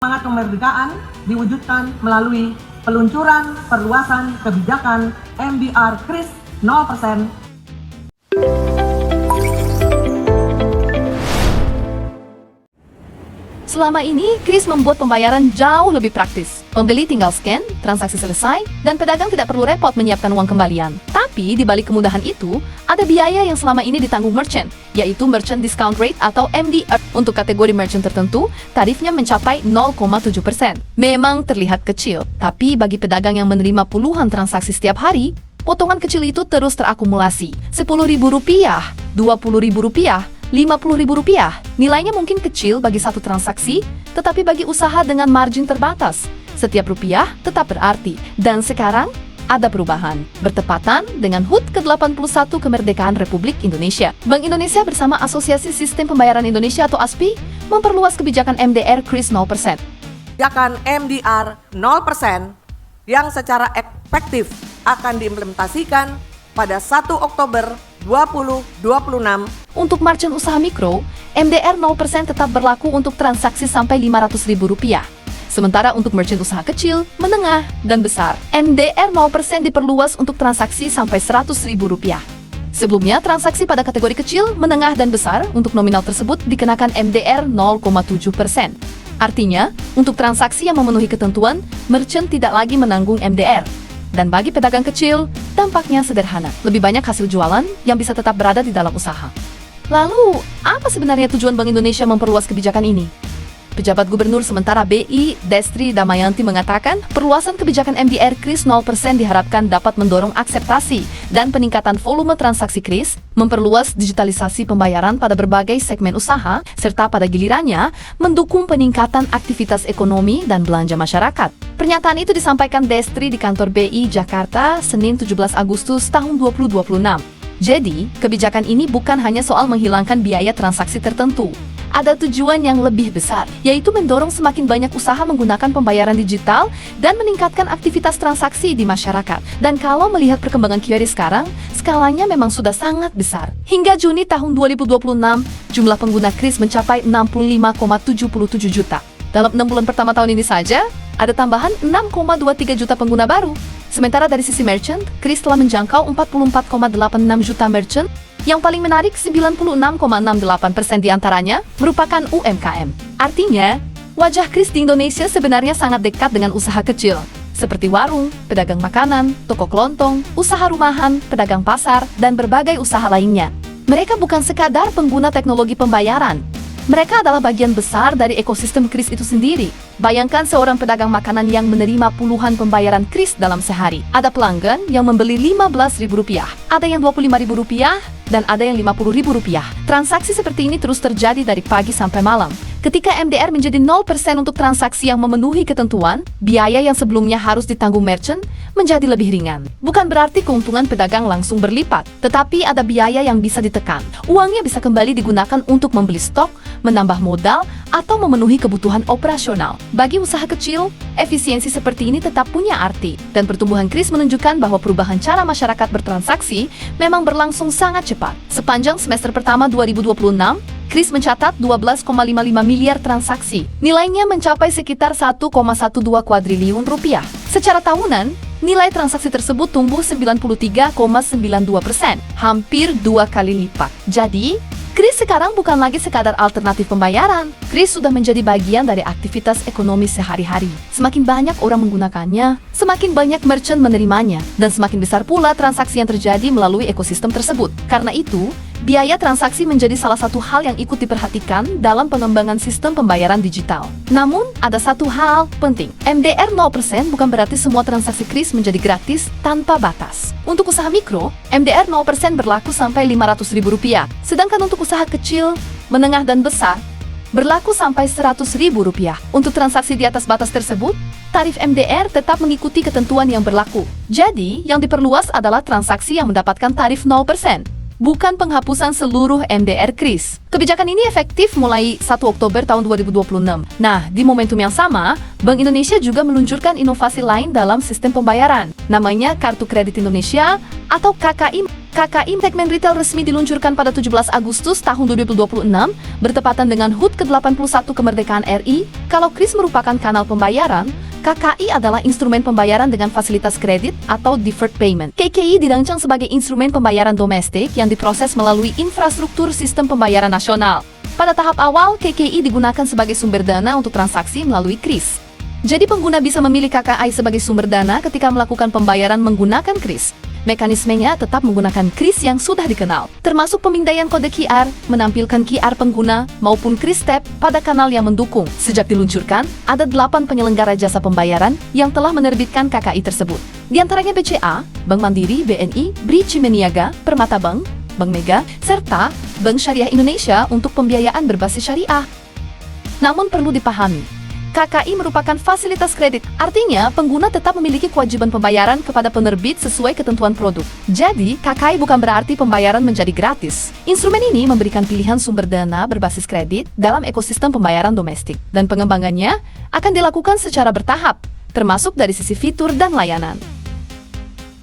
Semangat kemerdekaan diwujudkan melalui peluncuran perluasan kebijakan MDR Kris 0%. Selama ini, Kris membuat pembayaran jauh lebih praktis. Pembeli tinggal scan, transaksi selesai, dan pedagang tidak perlu repot menyiapkan uang kembalian. Tapi, di balik kemudahan itu, ada biaya yang selama ini ditanggung merchant, yaitu Merchant Discount Rate atau MDR. Untuk kategori merchant tertentu, tarifnya mencapai 0,7%. Memang terlihat kecil, tapi bagi pedagang yang menerima puluhan transaksi setiap hari, potongan kecil itu terus terakumulasi. Rp10.000, Rp20.000, Rp50.000. Nilainya mungkin kecil bagi satu transaksi, tetapi bagi usaha dengan margin terbatas, setiap rupiah tetap berarti. Dan sekarang, ada perubahan. Bertepatan dengan HUT ke-81 kemerdekaan Republik Indonesia, Bank Indonesia bersama Asosiasi Sistem Pembayaran Indonesia atau ASPI memperluas kebijakan MDR Kris 0%. Kebijakan MDR 0% yang secara efektif akan diimplementasikan pada 1 Oktober 2026. Untuk merchant usaha mikro, MDR 0% tetap berlaku untuk transaksi sampai Rp500.000. Sementara untuk merchant usaha kecil, menengah, dan besar, MDR 0% diperluas untuk transaksi sampai Rp100.000. Sebelumnya, transaksi pada kategori kecil, menengah, dan besar untuk nominal tersebut dikenakan MDR 0,7%. Artinya, untuk transaksi yang memenuhi ketentuan, merchant tidak lagi menanggung MDR. Dan bagi pedagang kecil, dampaknya sederhana. Lebih banyak hasil jualan yang bisa tetap berada di dalam usaha. Lalu, apa sebenarnya tujuan Bank Indonesia memperluas kebijakan ini? Pejabat Gubernur sementara BI, Destri Damayanti mengatakan, perluasan kebijakan MDR Kris 0% diharapkan dapat mendorong akseptasi dan peningkatan volume transaksi Kris, memperluas digitalisasi pembayaran pada berbagai segmen usaha, serta pada gilirannya, mendukung peningkatan aktivitas ekonomi dan belanja masyarakat. Pernyataan itu disampaikan Destri di kantor BI Jakarta, Senin 17 Agustus tahun 2026. Jadi, kebijakan ini bukan hanya soal menghilangkan biaya transaksi tertentu. Ada tujuan yang lebih besar, yaitu mendorong semakin banyak usaha menggunakan pembayaran digital dan meningkatkan aktivitas transaksi di masyarakat. Dan kalau melihat perkembangan QRI sekarang, skalanya memang sudah sangat besar. Hingga Juni tahun 2026, jumlah pengguna Kris mencapai 65,77 juta. Dalam 6 bulan pertama tahun ini saja, ada tambahan 6,23 juta pengguna baru. Sementara dari sisi merchant, Kris telah menjangkau 44,86 juta merchant. Yang paling menarik, 96,68% diantaranya merupakan UMKM. Artinya, wajah Kris di Indonesia sebenarnya sangat dekat dengan usaha kecil, seperti warung, pedagang makanan, toko kelontong, usaha rumahan, pedagang pasar, dan berbagai usaha lainnya. Mereka bukan sekadar pengguna teknologi pembayaran. Mereka adalah bagian besar dari ekosistem Kris itu sendiri. Bayangkan seorang pedagang makanan yang menerima puluhan pembayaran Kris dalam sehari. Ada pelanggan yang membeli Rp15.000, ada yang Rp25.000, dan ada yang Rp50.000. Transaksi seperti ini terus terjadi dari pagi sampai malam. Ketika MDR menjadi 0% untuk transaksi yang memenuhi ketentuan, biaya yang sebelumnya harus ditanggung merchant menjadi lebih ringan. Bukan berarti keuntungan pedagang langsung berlipat, tetapi ada biaya yang bisa ditekan. Uangnya bisa kembali digunakan untuk membeli stok, menambah modal, atau memenuhi kebutuhan operasional. Bagi usaha kecil, efisiensi seperti ini tetap punya arti, dan pertumbuhan Kris menunjukkan bahwa perubahan cara masyarakat bertransaksi memang berlangsung sangat cepat. Sepanjang semester pertama 2026, Kris mencatat 12,55 miliar transaksi. Nilainya mencapai sekitar 1,12 kuadriliun rupiah. Secara tahunan, nilai transaksi tersebut tumbuh 93,92%, hampir 2 kali lipat. Jadi, Kris sekarang bukan lagi sekadar alternatif pembayaran. Kris sudah menjadi bagian dari aktivitas ekonomi sehari-hari. Semakin banyak orang menggunakannya, semakin banyak merchant menerimanya, dan semakin besar pula transaksi yang terjadi melalui ekosistem tersebut. Karena itu, biaya transaksi menjadi salah satu hal yang ikut diperhatikan dalam pengembangan sistem pembayaran digital. Namun, ada satu hal penting. MDR 0% bukan berarti semua transaksi Kris menjadi gratis tanpa batas. Untuk usaha mikro, MDR 0% berlaku sampai Rp500.000. Sedangkan untuk usaha kecil, menengah, dan besar, berlaku sampai Rp100.000. Untuk transaksi di atas batas tersebut, tarif MDR tetap mengikuti ketentuan yang berlaku. Jadi, yang diperluas adalah transaksi yang mendapatkan tarif 0%. bukan penghapusan seluruh MDR KRIS. Kebijakan ini efektif mulai 1 Oktober tahun 2026. Nah, di momentum yang sama, Bank Indonesia juga meluncurkan inovasi lain dalam sistem pembayaran. Namanya Kartu Kredit Indonesia atau KKI. KKI segmen retail resmi diluncurkan pada 17 Agustus tahun 2026, bertepatan dengan HUT ke-81 kemerdekaan RI. Kalau KRIS merupakan kanal pembayaran, KKI adalah instrumen pembayaran dengan fasilitas kredit atau deferred payment. KKI dirancang sebagai instrumen pembayaran domestik yang diproses melalui infrastruktur sistem pembayaran nasional. Pada tahap awal, KKI digunakan sebagai sumber dana untuk transaksi melalui KRIS. Jadi pengguna bisa memilih KKI sebagai sumber dana ketika melakukan pembayaran menggunakan KRIS. Mekanismenya tetap menggunakan KRIS yang sudah dikenal, termasuk pemindaian kode QR, menampilkan QR pengguna, maupun KRIS Tap pada kanal yang mendukung. Sejak diluncurkan, ada 8 penyelenggara jasa pembayaran yang telah menerbitkan KKI tersebut. Di antaranya BCA, Bank Mandiri, BNI, BRI Cimeniaga, Permata Bank, Bank Mega, serta Bank Syariah Indonesia untuk pembiayaan berbasis syariah. Namun perlu dipahami, KKI merupakan fasilitas kredit, artinya pengguna tetap memiliki kewajiban pembayaran kepada penerbit sesuai ketentuan produk. Jadi, KKI bukan berarti pembayaran menjadi gratis. Instrumen ini memberikan pilihan sumber dana berbasis kredit dalam ekosistem pembayaran domestik, dan pengembangannya akan dilakukan secara bertahap, termasuk dari sisi fitur dan layanan.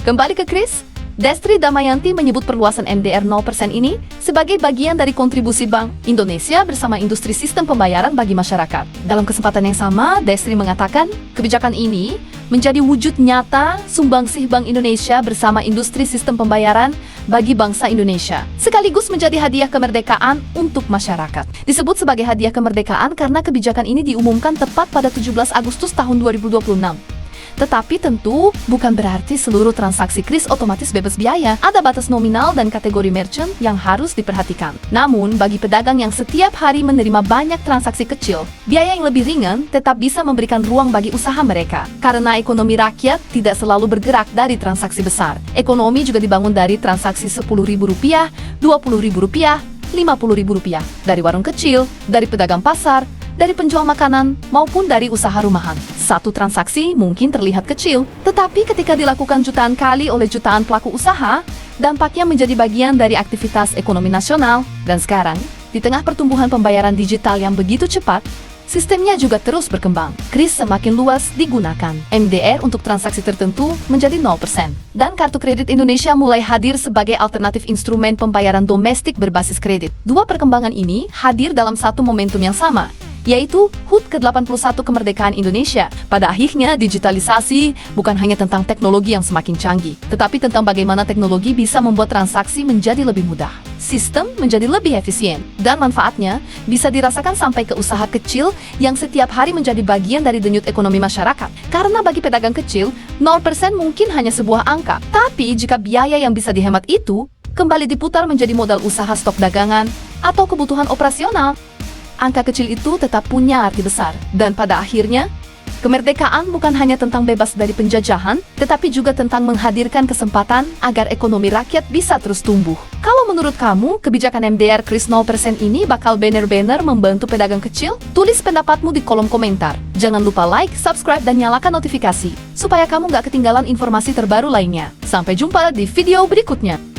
Kembali ke KRIS, Destri Damayanti menyebut perluasan MDR 0% ini sebagai bagian dari kontribusi Bank Indonesia bersama industri sistem pembayaran bagi masyarakat. Dalam kesempatan yang sama, Destri mengatakan kebijakan ini menjadi wujud nyata sumbangsih Bank Indonesia bersama industri sistem pembayaran bagi bangsa Indonesia, sekaligus menjadi hadiah kemerdekaan untuk masyarakat. Disebut sebagai hadiah kemerdekaan karena kebijakan ini diumumkan tepat pada 17 Agustus tahun 2026. Tetapi tentu bukan berarti seluruh transaksi KRIS otomatis bebas biaya. Ada batas nominal dan kategori merchant yang harus diperhatikan. Namun, bagi pedagang yang setiap hari menerima banyak transaksi kecil, biaya yang lebih ringan tetap bisa memberikan ruang bagi usaha mereka. Karena ekonomi rakyat tidak selalu bergerak dari transaksi besar. Ekonomi juga dibangun dari transaksi Rp10.000, Rp20.000, Rp50.000, dari warung kecil, dari pedagang pasar, dari penjual makanan, maupun dari usaha rumahan. Satu transaksi mungkin terlihat kecil, tetapi ketika dilakukan jutaan kali oleh jutaan pelaku usaha, dampaknya menjadi bagian dari aktivitas ekonomi nasional. Dan sekarang, di tengah pertumbuhan pembayaran digital yang begitu cepat, sistemnya juga terus berkembang. KRIS semakin luas digunakan. MDR untuk transaksi tertentu menjadi 0%. Dan Kartu Kredit Indonesia mulai hadir sebagai alternatif instrumen pembayaran domestik berbasis kredit. Dua perkembangan ini hadir dalam satu momentum yang sama, yaitu HUT ke-81 kemerdekaan Indonesia. Pada akhirnya, digitalisasi bukan hanya tentang teknologi yang semakin canggih, tetapi tentang bagaimana teknologi bisa membuat transaksi menjadi lebih mudah, sistem menjadi lebih efisien, dan manfaatnya bisa dirasakan sampai ke usaha kecil yang setiap hari menjadi bagian dari denyut ekonomi masyarakat. Karena bagi pedagang kecil, 0% mungkin hanya sebuah angka, tapi jika biaya yang bisa dihemat itu kembali diputar menjadi modal usaha stok dagangan atau kebutuhan operasional, angka kecil itu tetap punya arti besar. Dan pada akhirnya, kemerdekaan bukan hanya tentang bebas dari penjajahan, tetapi juga tentang menghadirkan kesempatan agar ekonomi rakyat bisa terus tumbuh. Kalau menurut kamu, kebijakan MDR KRIS 0% ini bakal benar-benar membantu pedagang kecil? Tulis pendapatmu di kolom komentar. Jangan lupa like, subscribe, dan nyalakan notifikasi, supaya kamu nggak ketinggalan informasi terbaru lainnya. Sampai jumpa di video berikutnya.